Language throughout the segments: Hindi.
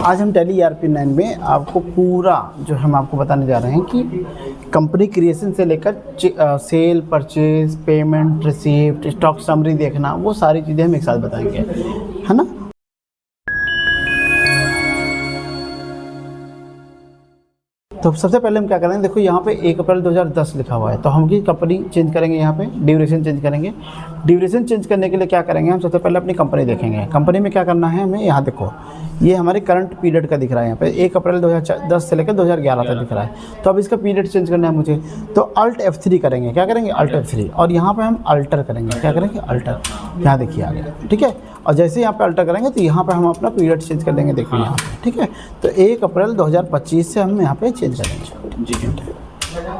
आज हम टैली ERP9 में आपको पूरा जो हम आपको बताने जा रहे हैं कि कंपनी क्रिएशन से लेकर sale, purchase, payment, receipt, stock summary देखना, वो सारी चीज़ें हम एक साथ बताएंगे, है ना। तो सबसे पहले हम क्या करेंगे, देखो यहाँ पे 1 अप्रैल 2010 लिखा हुआ है, तो हम की कंपनी चेंज करेंगे, यहाँ पे ड्यूरेशन चेंज करेंगे। ड्यूरेशन चेंज करने के लिए क्या करेंगे, हम सबसे पहले अपनी कंपनी देखेंगे। कंपनी में क्या करना है हमें, यहाँ देखो ये हमारे करंट पीरियड का दिख रहा है, यहाँ पे 1 अप्रैल 2010 से लेकर 2011 तक दिख रहा है। तो अब इसका पीरियड चेंज करना है मुझे, तो Alt F3 करेंगे। क्या करेंगे, Alt F3, और यहाँ पे हम अल्टर करेंगे। क्या करेंगे, अल्टर, यहाँ देखिए आ गया, ठीक है। और जैसे यहाँ पे अल्टर करेंगे तो यहाँ पे हम अपना पीरियड चेंज कर लेंगे, देखिए यहाँ पे, ठीक है। तो 1 अप्रैल 2025 से हम यहाँ पे चेंज कर लेंगे,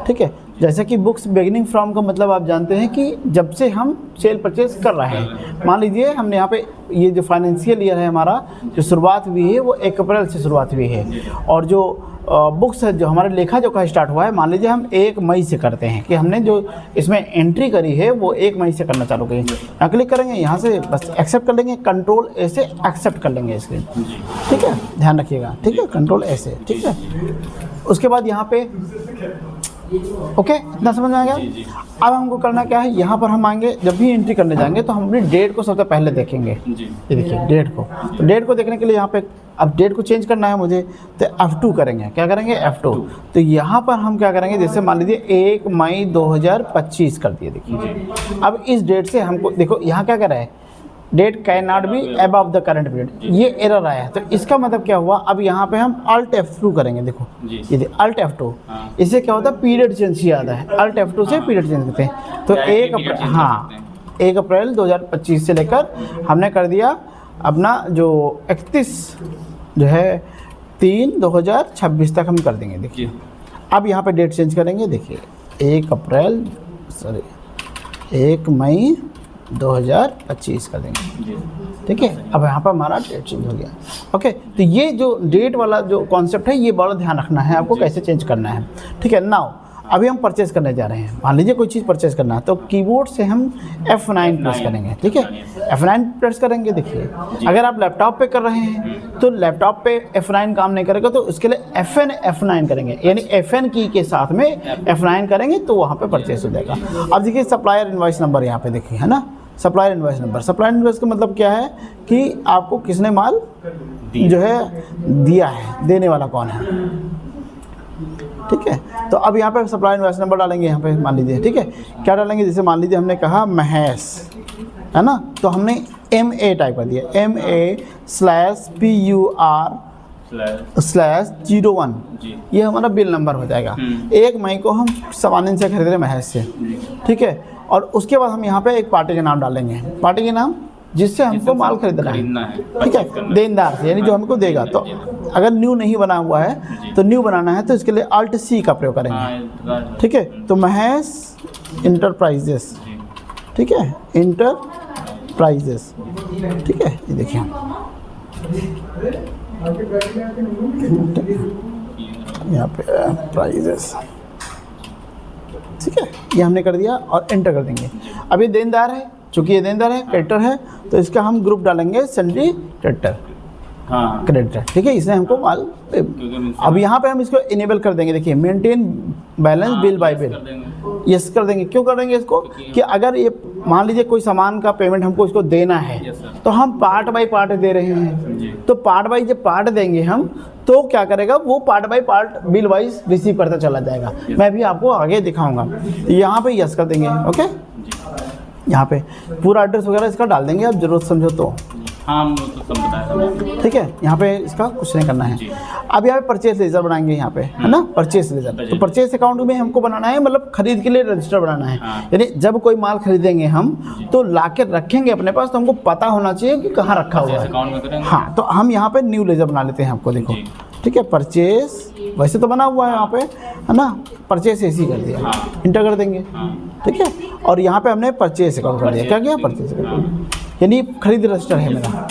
ठीक है। जैसे कि बुक्स बिगिनिंग फ्रॉम का मतलब आप जानते हैं कि जब से हम सेल परचेज कर रहे हैं। मान लीजिए हमने यहाँ पे ये जो फाइनेंशियल ईयर है हमारा, जो शुरुआत हुई है वो 1 अप्रैल से शुरुआत हुई है, और जो बुक्स है, जो हमारे लेखा जोखा स्टार्ट हुआ है, मान लीजिए हम 1 मई से करते हैं, कि हमने जो इसमें एंट्री करी है वो 1 मई से करना चालू करें। यहाँ क्लिक करेंगे, यहाँ से बस एक्सेप्ट कर लेंगे, कंट्रोल ए से एक्सेप्ट कर लेंगे इसके, ठीक है, ध्यान रखिएगा, ठीक है, कंट्रोल ए से, ठीक है। उसके बाद यहाँ पे ओके, इतना समझ में आ गया। अब हमको करना क्या है, यहाँ पर हम आएंगे, जब भी एंट्री करने जाएंगे तो हम अपनी डेट को सबसे पहले देखेंगे। ये देखिए डेट को, तो डेट को देखने के लिए यहाँ पे अब डेट को चेंज करना है मुझे, तो F2 करेंगे। क्या करेंगे, F2। तो यहाँ पर हम क्या करेंगे, जैसे मान लीजिए 1 मई 2025 कर दिए, देखिए। अब इस डेट से हमको देखो यहाँ क्या कर रहा है, date can not be above the current period, ये एरर आया है। तो इसका मतलब क्या हुआ, अब यहाँ पे हम Alt F2 करेंगे, देखो ये Alt F2, इससे क्या होता है, पीरियड चेंज किया जाता है। Alt F2 से पीरियड चेंज करते हैं। तो 1 अप्रैल, हाँ 1 अप्रैल 2025 से लेकर हमने कर दिया अपना जो 31 जो है 3/2026 तक हम कर देंगे, देखिए। अब यहाँ पे डेट चेंज करेंगे, देखिए 1 मई 2025 कर देंगे, ठीक है। अब यहाँ पर हमारा डेट चेंज हो गया, ओके। तो ये जो डेट वाला जो कॉन्सेप्ट है, ये बड़ा ध्यान रखना है आपको, कैसे चेंज करना है, ठीक है। नाउ अभी हम परचेज करने जा रहे हैं। मान लीजिए कोई चीज़ परचेज करना है, तो कीबोर्ड से हम F9 प्रेस करेंगे, ठीक है। F9 प्रेस करेंगे, देखिए। अगर आप लैपटॉप पे कर रहे हैं तो लैपटॉप पे F9 काम नहीं करेगा, तो उसके लिए F9 करेंगे, यानी FN की के साथ में F9 करेंगे, तो वहाँ पे परचेज हो जाएगा। अब देखिए सप्लायर इनवॉइस नंबर यहाँ पे देखिए, है ना, supplier invoice number. Supplier invoice का मतलब क्या है कि आपको किसने माल जो है दिया है, देने वाला कौन है, ठीक है। तो अब यहाँ पे सप्लायर इनवॉइस नंबर डालेंगे, यहाँ पे मान लीजिए, ठीक है। क्या डालेंगे, जैसे मान लीजिए हमने कहा महेश, है ना, तो हमने MA टाइप कर दिया, MA/PUR/01, ये हमारा बिल नंबर हो जाएगा। 1 मई को हम सामान से खरीद रहे महेश से, ठीक है। और उसके बाद हम यहाँ पे एक पार्टी का नाम डालेंगे, पार्टी के नाम जिससे हमको माल खरीदना है, ठीक है, देनदार से, यानी जो हमको देगा। तो अगर न्यू नहीं बना हुआ है तो न्यू बनाना है, तो इसके लिए Alt C का प्रयोग करेंगे, ठीक है। तो महेश इंटरप्राइजेस, ठीक है, इंटरप्राइजेस, ठीक है। ये देखिए यहाँ पे प्राइजेस, ठीक है, ये हमने कर दिया और एंटर कर देंगे। अब ये देनदार है, चूँकि ये देनदार है, क्रेडिटर है, तो इसका हम ग्रुप डालेंगे सन्ड्री क्रेडिटर, हाँ क्रेडिटर, ठीक है। इसने हमको माल, अब यहाँ पे हम इसको इनेबल कर देंगे, देखिए maintain balance bill bye bill, yes कर देंगे। क्यों करेंगे इसको, कि अगर ये मान लीजिए कोई सामान का पेमेंट हमको इसको देना है, तो हम पार्ट बाय पार्ट दे रहे हैं, तो पार्ट बाय जब पार्ट देंगे हम, तो क्या करेगा वो part by part bill wise receive करता चला जाएगा। मैं भी आपको आगे दिखाऊंगा। यहाँ पे यस कर देंगे, ओके। यहाँ पे पूरा एड्रेस वगैरह इसका डाल देंगे, आप जरूरत समझो तो, हाँ तो सब बताया, ठीक है। यहाँ पे इसका कुछ नहीं करना है। अब यहाँ पे परचेस लेजर बनाएंगे, यहाँ पे है ना, परचेस लेजर। तो परचेस अकाउंट में हमको बनाना है, मतलब खरीद के लिए रजिस्टर बनाना है, यानी जब कोई माल खरीदेंगे हम तो ला के रखेंगे अपने पास, तो हमको पता होना चाहिए कि कहाँ रखा हुआ है। हाँ, तो हम यहाँ पे न्यू लेजर बना लेते हैं, आपको देखो, ठीक है। परचेस वैसे तो बना हुआ है यहाँ पे, है ना, परचेस ऐसे ही कर दिया, इंटर कर देंगे, ठीक है। और यहाँ पे हमने परचेस अकाउंट कर दिया, क्या किया, परचेस अकाउंट, यानी खरीद रजिस्टर है मेरा,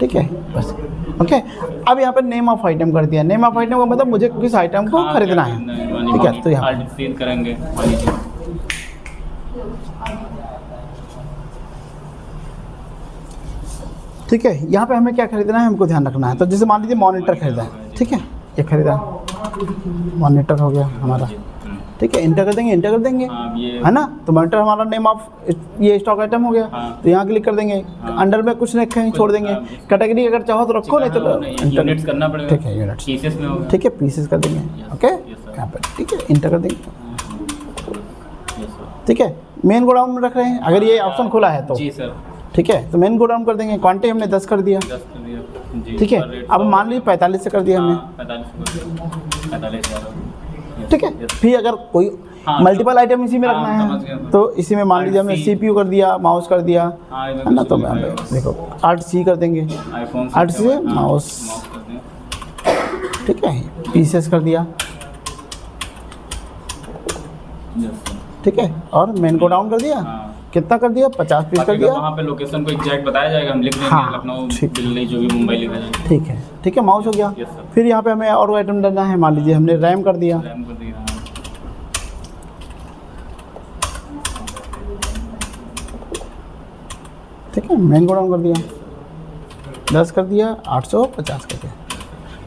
ठीक है, बस, ओके। अब यहाँ पे नेम ऑफ आइटम कर दिया। नेम ऑफ आइटम का मतलब मुझे किस आइटम को खरीदना है, ठीक है। तो यहाँ करेंगे, ठीक है, यहाँ पे हमें क्या खरीदना है, हमको ध्यान रखना है। तो जैसे मान लीजिए मॉनिटर खरीदा है, ठीक है, ये खरीदा मॉनिटर हो गया हमारा, ठीक है, इंटर कर देंगे, इंटर कर देंगे, है ना। तो मॉनिटर हमारा नेम ऑफ ये स्टॉक आइटम हो गया, तो यहाँ क्लिक कर देंगे। अंडर में कुछ रखें, छोड़ देंगे। कैटेगरी अगर चाहो तो रखो, नहीं तो यूनिट्स करना पड़ेगा। ठीक है, यूनिट्स पीसेस में होगा। ठीक है, पीसेस कर देंगे। ओके, यहाँ पर ठीक है, इंटर कर देंगे। ठीक है, मेन गोडाउन में रख रहे हैं, अगर ये ऑप्शन खुला है तो जी सर। ठीक है, तो मेन गोडाउन कर देंगे। क्वांटिटी हमने 10 कर दिया, 10 कर दिया जी। ठीक है। अब मान लीजिए 45 से कर दिया हमने, 45 ठीक है। फिर अगर कोई मल्टीपल आइटम इसी में रखना समझ गया। है तो इसी में मान लीजिए हमने CPU कर दिया, माउस कर दिया, है ना। तो मैं देखो Alt C कर देंगे, आईफोन Alt C से माउस, ठीक है, पीसेस कर दिया, ठीक है, और मेन को डाउन कर दिया। कितना कर दिया, 50 पीस कर दिया। वहाँ पे लोकेशन को एग्जैक्ट बताया जाएगा, हम लिख देंगे। हाँ, लखनऊ, ठीक। दिल्ली, जो भी मुंबई लिखा जाएगा। ठीक है, ठीक है, माउस हो गया। Yes sir. फिर यहाँ पे हमें और आइटम डालना है, मान लीजिए हमने रैम कर दिया, रैम कर दिया। ठीक है, मेन को डाउन कर दिया, 10 कर दिया, 850 कर दिया।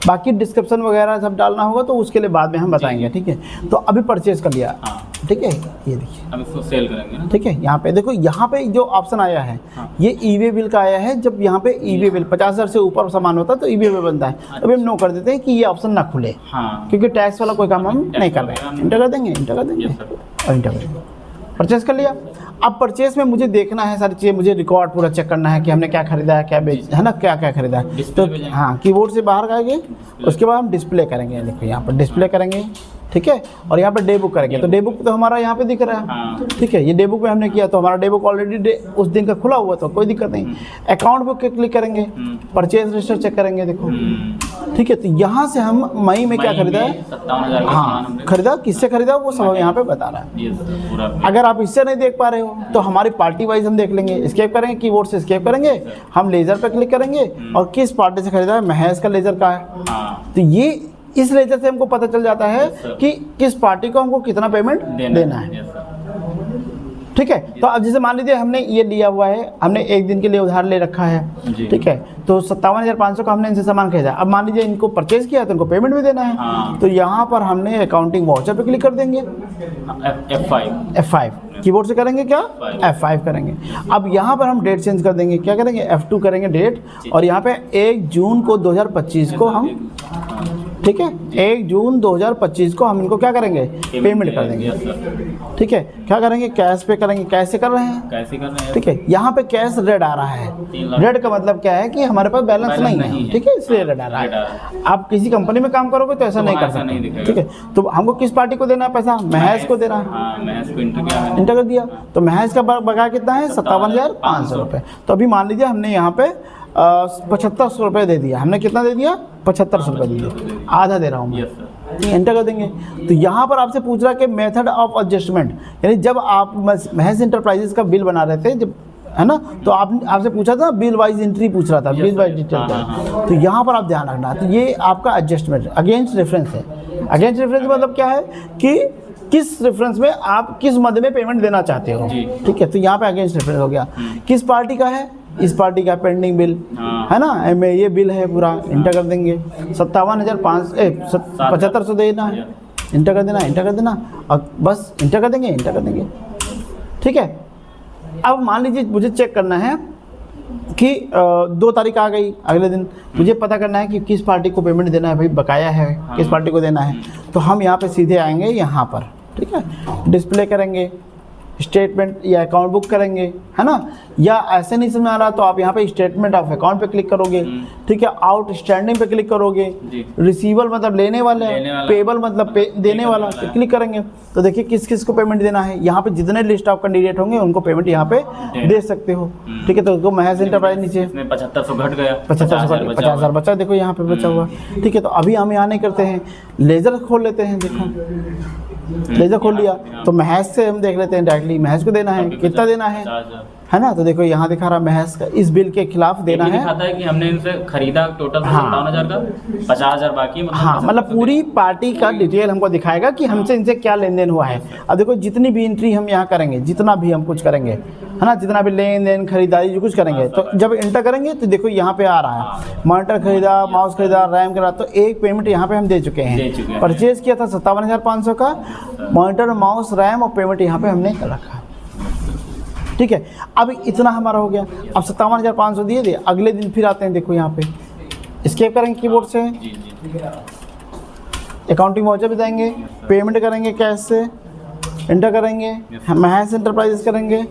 बाकी डिस्क्रिप्शन वगैरह सब डालना होगा तो उसके लिए बाद में हम बताएंगे, ठीक है। तो अभी परचेज कर लिया, हाँ, ठीक है, ये देखिए, हम इसको सेल करेंगे ना। ठीक है। यहाँ पे देखो, यहाँ पे जो ऑप्शन आया है, हाँ। ये ई-वे बिल का आया है। जब यहाँ पे ई-वे बिल 50,000 से ऊपर सामान होता है तो ई-वे बिल बनता है। अभी हम नो कर देते हैं कि ये ऑप्शन ना खुले, हाँ, क्योंकि टैक्स वाला कोई काम हम नहीं कर रहे हैं। इंटर कर देंगे, इंटर कर देंगे यस सर। और इंटर करेंगे। परचेस कर लिया। अब परचेस में मुझे देखना है सारी चीज़ें, मुझे रिकॉर्ड पूरा चेक करना है कि हमने क्या खरीदा है, क्या बेच, है ना, क्या क्या खरीदा है। तो डिस्प्ले पे जाएंगे। हाँ, कीबोर्ड से बाहर आएंगे, उसके बाद हम डिस्प्ले करेंगे। देखो यहाँ पर डिस्प्ले करेंगे, ठीक है, और यहाँ पर डे बुक करेंगे। तो डे बुक तो हमारा यहाँ पे दिख रहा है, हाँ। ठीक है। ये डे बुक में हमने किया तो हमारा डे बुक ऑलरेडी उस दिन का खुला हुआ, तो कोई दिक्कत नहीं। अकाउंट बुक पे क्लिक करेंगे, परचेज रजिस्टर चेक करेंगे, देखो, ठीक है। तो यहाँ से हम मई में क्या खरीदा है, 57,000 का सामान हाँ, हमने। खरीदा, किससे खरीदा वो सब यहाँ पे बता रहा है। यस सर, पूरा। अगर आप इससे नहीं देख पा रहे हो तो हमारी पार्टी वाइज हम देख लेंगे। स्केप करेंगे, कीबोर्ड से स्केप करेंगे, हम लेज़र पे क्लिक करेंगे और किस पार्टी से खरीदा है, महेश का लेज़र का है। हाँ, तो ये इस लेज़र से हमको पता चल जाता है सर। कि किस पार्टी को हमको कितना पेमेंट देना है, यस सर। ठीक है। तो अब जैसे मान लीजिए हमने ये लिया हुआ है, हमने एक दिन के लिए उधार ले रखा है, जी। ठीक है। तो 57,500 का हमने इनसे सामान खरीदा। अब मान लीजिए इनको परचेज किया तो इनको पेमेंट भी देना है। हाँ। तो यहाँ पर हमने अकाउंटिंग वाउचर पे क्लिक कर देंगे, F5। F5 कीबोर्ड से करेंगे, क्या F5 करेंगे। अब यहाँ पर हम डेट चेंज कर देंगे, क्या करेंगे, F2 करेंगे डेट, और यहाँ पे 1 जून को 2025 को हम, ठीक है, 1 जून 2025 को हम इनको क्या करेंगे, पेमेंट कर देंगे, यस सर। ठीक है। क्या करेंगे, कैश पे करेंगे, कैश से कर रहे हैं, कैसे कर रहे हैं? ठीक है। यहाँ पे कैश रेड आ रहा है, 3 लाख। रेड का मतलब क्या है कि हमारे पास बैलेंस नहीं है, ठीक है, इसलिए रेड आ रहा रेड आ है। आप किसी कंपनी में काम करोगे तो ऐसा नहीं कर ऐसा नहीं सकते, दिखेगा। ठीक है। तो हमको किस पार्टी को देना है पैसा, महेश को देना है, हाँ, महेश को इंटर किया मैंने। इंटर कर दिया। तो महेश का बकाया कितना है, 57,500 रुपये। तो अभी मान लीजिए हमने यहाँ पे 7500 रुपये दे दिया। हमने कितना दे दिया, 7500 रुपये दे दिया, आधा दे रहा हूँ मैं, यस सर। एंटर कर देंगे। तो यहाँ पर आपसे पूछ रहा है कि मेथड ऑफ एडजस्टमेंट, यानी जब आप महेश इंटरप्राइजेस का बिल बना रहे थे, जब, है ना, तो आपसे पूछा था बिल वाइज एंट्री पूछ रहा था, बिल वाइज डिटेल का। तो यहाँ पर आप ध्यान रखना, तो ये आपका एडजस्टमेंट अगेंस्ट रेफरेंस है। अगेंस्ट रेफरेंस मतलब क्या है कि किस रेफरेंस में आप किस मद में पेमेंट देना चाहते हो, ठीक है। तो यहाँ पे अगेंस्ट रेफरेंस हो गया। किस पार्टी का है, इस पार्टी का पेंडिंग बिल, है ना, ये बिल है पूरा, इंटर कर देंगे। 75,500 देना है, इंटर कर देना, इंटर कर देना, और बस इंटर कर देंगे, इंटर कर देंगे, ठीक है। अब मान लीजिए मुझे चेक करना है कि 2 तारीख आ गई, अगले दिन मुझे पता करना है कि किस पार्टी को पेमेंट देना है, भाई बकाया है, किस पार्टी को देना है। तो हम यहाँ पे सीधे आएंगे यहाँ पर, ठीक है, डिस्प्ले करेंगे, स्टेटमेंट या अकाउंट बुक करेंगे, है ना। या ऐसे नहीं समझ आ रहा तो आप यहाँ पे स्टेटमेंट ऑफ अकाउंट पे क्लिक करोगे, ठीक है, आउटस्टैंडिंग पे क्लिक करोगे, रिसीवल मतलब लेने वाला, पेबल मतलब देने वाला पे क्लिक करेंगे। तो देखिए किस किस को पेमेंट देना है। यहाँ पे जितने लिस्ट ऑफ कैंडिडेट होंगे उनको पेमेंट यहाँ पे दे सकते हो, ठीक है। तो उसको महेश इंटरप्राइज नीचे 7500 घट गया, 50,000 बचा, देखो यहाँ पे बचा हुआ, ठीक है। तो अभी हम यहाँ नहीं करते हैं, लेज़र खोल लेते हैं, देखो लेज़र खोल लिया। तो महेश से हम देख लेते हैं डायरेक्टली, महेश को देना है, कितना देना है ना। तो देखो यहाँ दिखा रहा महेश का इस बिल के खिलाफ देना है, दिखाता है कि हमने इनसे खरीदा टोटल 57,000 का, 50,000 बाकी, हाँ, मतलब पूरी पार्टी का डिटेल हमको दिखाएगा कि हमसे इनसे क्या लेन देन हुआ है। अब देखो जितनी भी एंट्री हम यहाँ करेंगे, जितना भी हम कुछ करेंगे, है ना, जितना भी लेन देन खरीदारी जो कुछ करेंगे, तो जब इंटर करेंगे तो देखो यहाँ पे आ रहा है मॉनिटर खरीदा, माउस खरीदा, रैम खरीदा, तो एक पेमेंट यहाँ पे हम दे चुके हैं। परचेज किया था 57,500 का, मॉनिटर, माउस, रैम और पेमेंट यहाँ पे हमने कर रखा। ठीक है, अब इतना हमारा हो गया। अब 57,500 दिए थे, अगले दिन फिर आते हैं, देखो यहाँ पे एस्केप करेंगे कीबोर्ड से, अकाउंटिंग वाउचर भी देंगे, पेमेंट करेंगे कैश से, इंटर करेंगे, महज एंटरप्राइजेस करेंगे।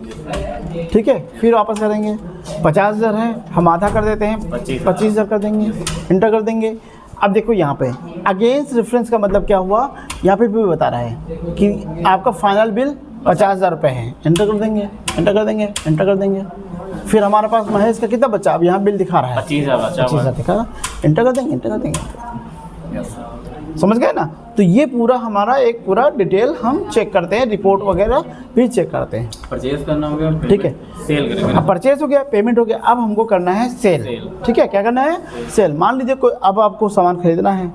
ठीक है, फिर वापस करेंगे। 50,000 है, हम आधा कर देते हैं, 25,000 कर देंगे, इंटर कर देंगे। अब देखो यहाँ पे अगेंस्ट रेफरेंस का मतलब क्या हुआ, यहाँ पे भी बता रहा है कि आपका फाइनल बिल 50,000 रुपये है। इंटर कर देंगे, इंटर कर देंगे, इंटर कर देंगे। फिर हमारे पास महेश का कितना बचा, अब यहाँ बिल दिखा रहा है 25,000 दिखा रहा है। इंटर कर देंगे, इंटर कर देंगे। समझ गए ना। तो ये पूरा हमारा एक पूरा डिटेल हम चेक करते हैं, रिपोर्ट वगैरह भी चेक करते हैं। परचेज करना हो गया, ठीक है, सेल करेंगे। अब परचेज हो गया, पेमेंट हो गया, अब हमको करना है सेल। ठीक है, क्या करना है, सेल। मान लीजिए कोई अब आपको सामान खरीदना है,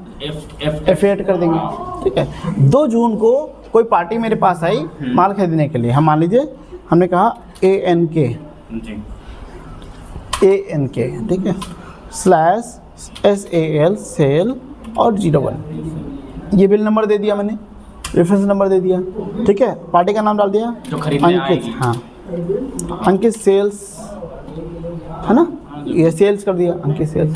F8 कर देंगे। ठीक है, 2 जून को कोई पार्टी मेरे पास आई माल खरीदने के लिए। हम मान लीजिए हमने कहा ANK, ठीक है, /SAL सेल और 01, ये बिल नंबर दे दिया मैंने, रेफरेंस नंबर दे दिया। ठीक है, पार्टी का नाम डाल दिया, जो खरीदने अंकित। हाँ, अंकित सेल्स, है ना, ये सेल्स कर दिया, अंकित सेल्स।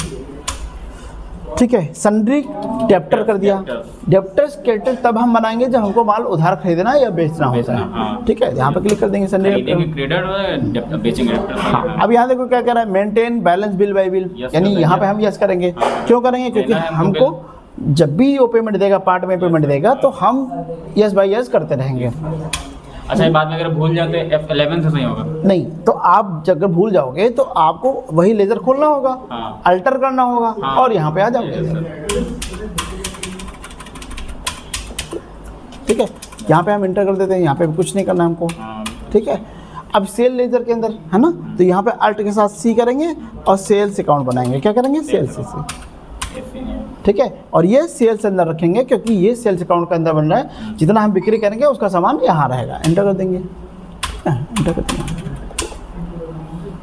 ठीक है, सन्ड्री डेप्टर कर दिया। डेप्टर स्टेटस तब हम बनाएंगे जब हमको माल उधार खरीदना या बेचना होता है। ठीक है, यहाँ पे क्लिक कर देंगे, सन्ड्री डेप्टर, बेचेंगे। अब यहाँ देखो क्या कह रहा है, maintain balance bill bye bill, यानी यहाँ पे हम यस करेंगे। क्यों करेंगे, क्योंकि हमको जब भी वो पेमेंट देगा, पार्ट में पेमेंट देगा, तो हम यस बाय यस करते रहेंगे। अच्छा, ये बाद में अगर भूल जाते हैं F11 से सही होगा? नहीं, तो आप अगर भूल जाओगे तो आपको वही लेजर खोलना होगा, अल्टर करना होगा, और यहाँ पे आ जाओगे। ठीक है, यहाँ पे हम इंटर कर देते हैं, यहाँ पे कुछ नहीं करना हमको। ठीक है, अब सेल लेजर के अंदर है ना, तो यहाँ पे अल्ट के साथ C करेंगे और सेल्स अकाउंट बनाएंगे। क्या करेंगे, सेल्स से। ठीक है, और ये सेल्स अंदर रखेंगे क्योंकि ये सेल्स अकाउंट के अंदर बन रहा है। जितना हम बिक्री करेंगे उसका सामान यहाँ रहेगा। इंटर कर देंगे, इंटर कर देंगे।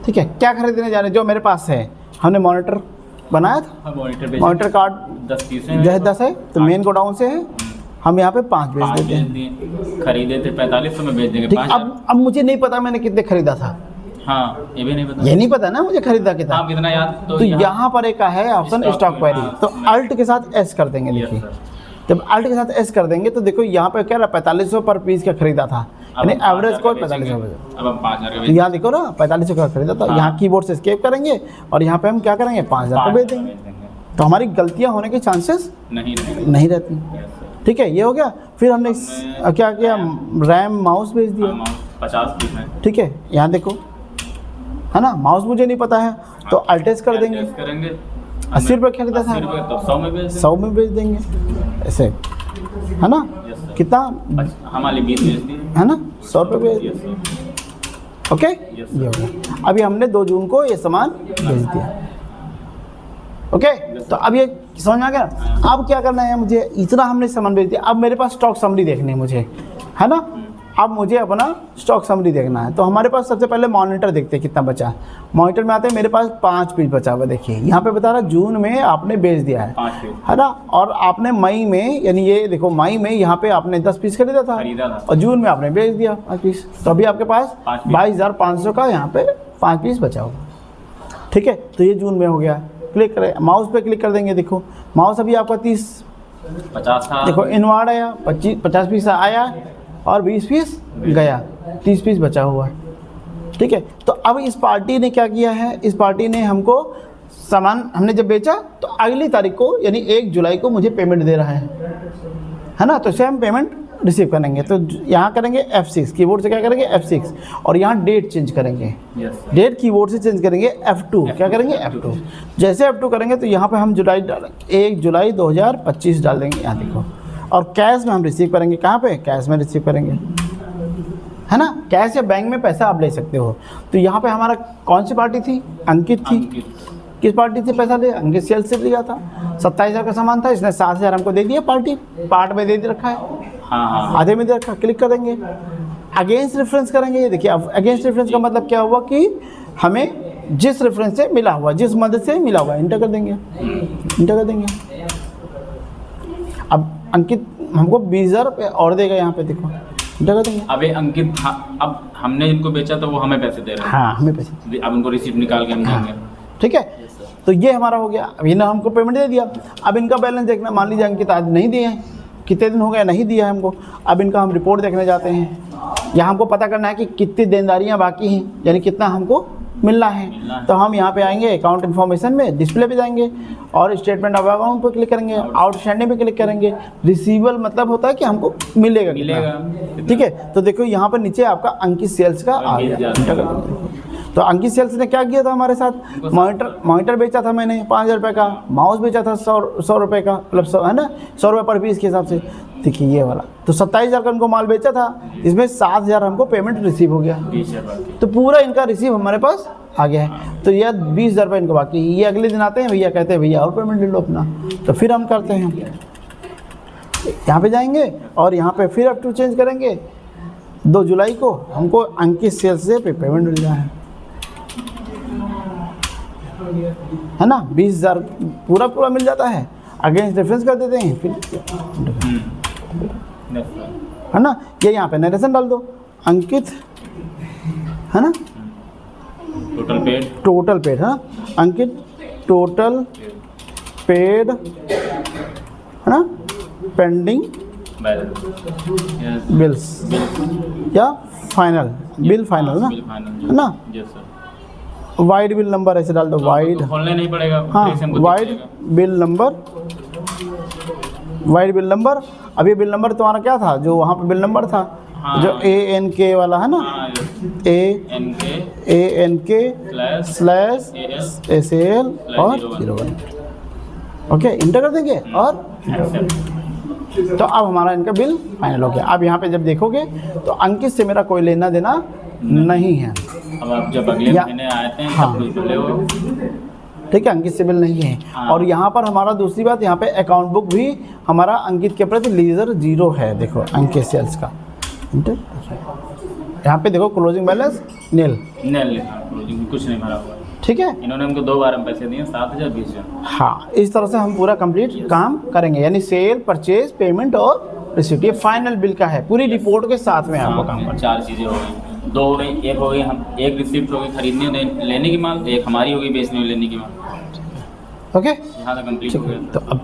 ठीक है, क्या खरीदने जा रहे हैं, जो मेरे पास है, हमने मॉनिटर बनाया था, मॉनिटर कार्ड 10 है, तो मेन गोडाउन से है, हम यहाँ पे 5 बेच देते हैं। खरीदे थे 4500 में बेच देंगे। ठीक, अब मुझे नहीं पता मैंने कितने खरीदा था। हाँ, ये भी नहीं पता, ये नहीं पता ना मुझे खरीदा कितना। हाँ, कितना याद तो यहाँ पर एक है ऑप्शन स्टॉक क्वेरी, तो अल्ट के साथ S कर देंगे। देखिए, जब अल्ट के साथ S कर देंगे तो देखो यहाँ पे क्या रहा, 4500 पर पीस का खरीदा था, यानी एवरेज को 4500। अब हम 5000 तो यहाँ देखो ना, 4500 का खरीदा था। यहाँ कीबोर्ड से एस्केप करेंगे और यहाँ पे हम क्या करेंगे, 5000 का बेच देंगे। तो हमारी गलतियाँ होने के चांसेस नहीं रहती। ठीक है, ये हो गया। फिर हमने क्या किया, रैम माउस भेज दिया, 50 पीस है। ठीक है, यहाँ देखो, है ना, माउस मुझे नहीं पता है, तो अल्टेस कर देंगे। 80 रुपये खरीदा था, 100 में बेच देंगे, ऐसे, है ना। कितना, हमारे 20 बेच दिए, है ना, 100 रुपये बेच। ओके, ये हो गया। अभी हमने 2 जून को ये सामान भेज दिया। ओके, तो अब ये समझ में आ गया। अब क्या करना है, मुझे इतना हमने सामान भेज दिया, अब मेरे पास स्टॉक समरी देखनी है मुझे, है ना। अब मुझे अपना स्टॉक समरी देखना है, तो हमारे पास सबसे पहले मॉनिटर देखते हैं कितना बचा है। मॉनिटर में आते हैं, मेरे पास 5 पीस बचा हुआ। देखिए यहाँ पे बता रहा है जून में आपने बेच दिया है ना, और आपने मई में, यानी ये देखो मई में यहाँ पे आपने 10 पीस खरीदा था और जून में आपने बेच दिया 5 पीस। तो अभी आपके पास 22,500 का यहाँ पे 5 पीस बचा होगा। ठीक है, तो ये जून में हो गया। क्लिक करें, माउस पे क्लिक कर देंगे। देखो माउस अभी आपका 50 था, देखो इनवार्ड आया, 50 पीस आया और 20 पीस गया, 30 पीस बचा हुआ है। ठीक है, तो अब इस पार्टी ने क्या किया है, इस पार्टी ने हमको सामान हमने जब बेचा तो अगली तारीख को यानी 1 जुलाई को मुझे पेमेंट दे रहा है ना। तो इसे हम पेमेंट रिसीव करेंगे, तो यहाँ करेंगे F6, कीबोर्ड से क्या करेंगे F6, और यहाँ डेट चेंज करेंगे। डेट कीबोर्ड से चेंज करेंगे F2, क्या करेंगे F2। जैसे F2 करेंगे तो यहाँ पे हम जुलाई डालेंगे, 1 जुलाई 2025 डाल देंगे, यहाँ देखो। और कैश में हम रिसीव करेंगे, कहाँ पे, कैश में रिसीव करेंगे, है ना। कैश या बैंक में पैसा आप ले सकते हो। तो यहाँ पे हमारा कौन सी पार्टी थी, अंकित थी। किस पार्टी से पैसा ले, अंकित सेल से लिया था। 27,000 का सामान था, इसने 7,000 हमको दे दिया, पार्टी पार्ट में दे रखा है, आधे में दे रखा। क्लिक कर देंगे, अगेंस्ट रेफरेंस करेंगे। ये देखिए, अब अगेंस्ट रेफरेंस का मतलब क्या हुआ कि हमें जिस रेफरेंस से मिला हुआ, जिस मदद से मिला हुआ, इंटर कर देंगे, इंटर कर देंगे। अब अंकित हमको 20,000 रुपये और देगा यहाँ पे, देखो इंटर कर देंगे। अब ये अंकित, अब हमने इनको बेचा तो वो हमें पैसे दे रहे हैं। हाँ, हमें पैसे, अब उनको रिसीप्ट निकाल के हम देंगे। ठीक है। तो ये हमारा हो गया। अब इन्होंने हमको पेमेंट दे दिया। अब इनका बैलेंस देखना, मान लीजिए अंकित आज नहीं दिए हैं, कितने दिन हो गए नहीं दिया है हमको। अब इनका हम रिपोर्ट देखने जाते हैं। यहाँ हमको पता करना है कि कितनी देनदारियाँ बाकी हैं, यानी कितना हमको मिलना है। तो हम यहाँ पे आएंगे अकाउंट इन्फॉर्मेशन में, डिस्प्ले पे जाएंगे और स्टेटमेंट ऑफ अकाउंट पर क्लिक करेंगे, आउटस्टैंडिंग पे क्लिक करेंगे। रिसीवेबल मतलब होता है कि हमको मिलेगा कितना। ठीक है। तो देखो यहाँ पर नीचे आपका अंकित सेल्स का आ गया। तो अंकित सेल्स ने क्या किया था हमारे साथ, मॉनिटर बेचा था मैंने 5,000 रुपये का, माउस बेचा था 100 रुपये का, मतलब 100 है ना, 100 रुपये पर पीस के हिसाब से। देखिए ये वाला तो 27,000 का उनको माल बेचा था, इसमें 7,000 हमको पेमेंट रिसीव हो गया। तो पूरा इनका रिसीव हमारे पास आ गया है। तो यह 20,000 रुपये इनको बाकी। ये अगले दिन आते हैं, भैया कहते हैं भैया और पेमेंट ले लो अपना। तो फिर हम करते हैं, यहाँ पे जाएंगे और यहाँ पे फिर अप टू चेंज करेंगे। 2 जुलाई को हमको अंकित सेल्स से पेमेंट मिल रहा है ना, 20,000 पूरा मिल जाता है। अगेंस्ट रेफरेंस कर देते हैं फिर, है ना। ये यहाँ पे नरेशन डाल दो, अंकित, है ना, टोटल पेड, है ना, अंकित टोटल पेड, है ना, पेंडिंग बिल्स या फाइनल बिल, फाइनल ना, है ना। वाइड बिल नंबर ऐसे डाल दो, वाइड, खोलने नहीं पड़ेगा। हाँ, wide bill number, wide bill number. अब ये बिल नंबर तुम्हारा क्या था, जो वहाँ पे बिल नंबर था, हाँ, जो ANK वाला है ना, हाँ, ANK /SAL और 01। ओके, इंटर कर देंगे और तो अब हमारा इनका बिल फाइनल हो गया। अब यहाँ पे जब देखोगे तो अंकित से मेरा कोई लेना देना नहीं है। अब आप जब अगले महीने आते हैं हाँ, तब बोले हो, ठीक है, अंकित से बिल नहीं है। हाँ। और यहाँ पर हमारा दूसरी बात, यहाँ पे अकाउंट बुक भी हमारा अंकित के प्रति लीजर 0 है। देखो अंकित सेल्स का इंटर, यहाँ पे देखो क्लोजिंग बैलेंस नील लिखा, क्लोजिंग कुछ नहीं भरा हुआ। ठीक है। इन्होंने हमको 2 बार हम पैसे दिए, 7,000 20,000। हाँ, इस तरह से हम पूरा कंप्लीट काम करेंगे, यानी सेल, परचेज, पेमेंट और रिसीप्ट। ये फाइनल बिल का है, पूरी रिपोर्ट के साथ में आपको काम करना। 4 चीज़ें हो गई, 2 हो गई, एक हो गई हम, एक रिसीप्ट हो गई खरीदने लेने की माल, एक हमारी हो गई बेचने लेने की माल। ओके, यहाँ तक कंप्लीट हो गया। तो अब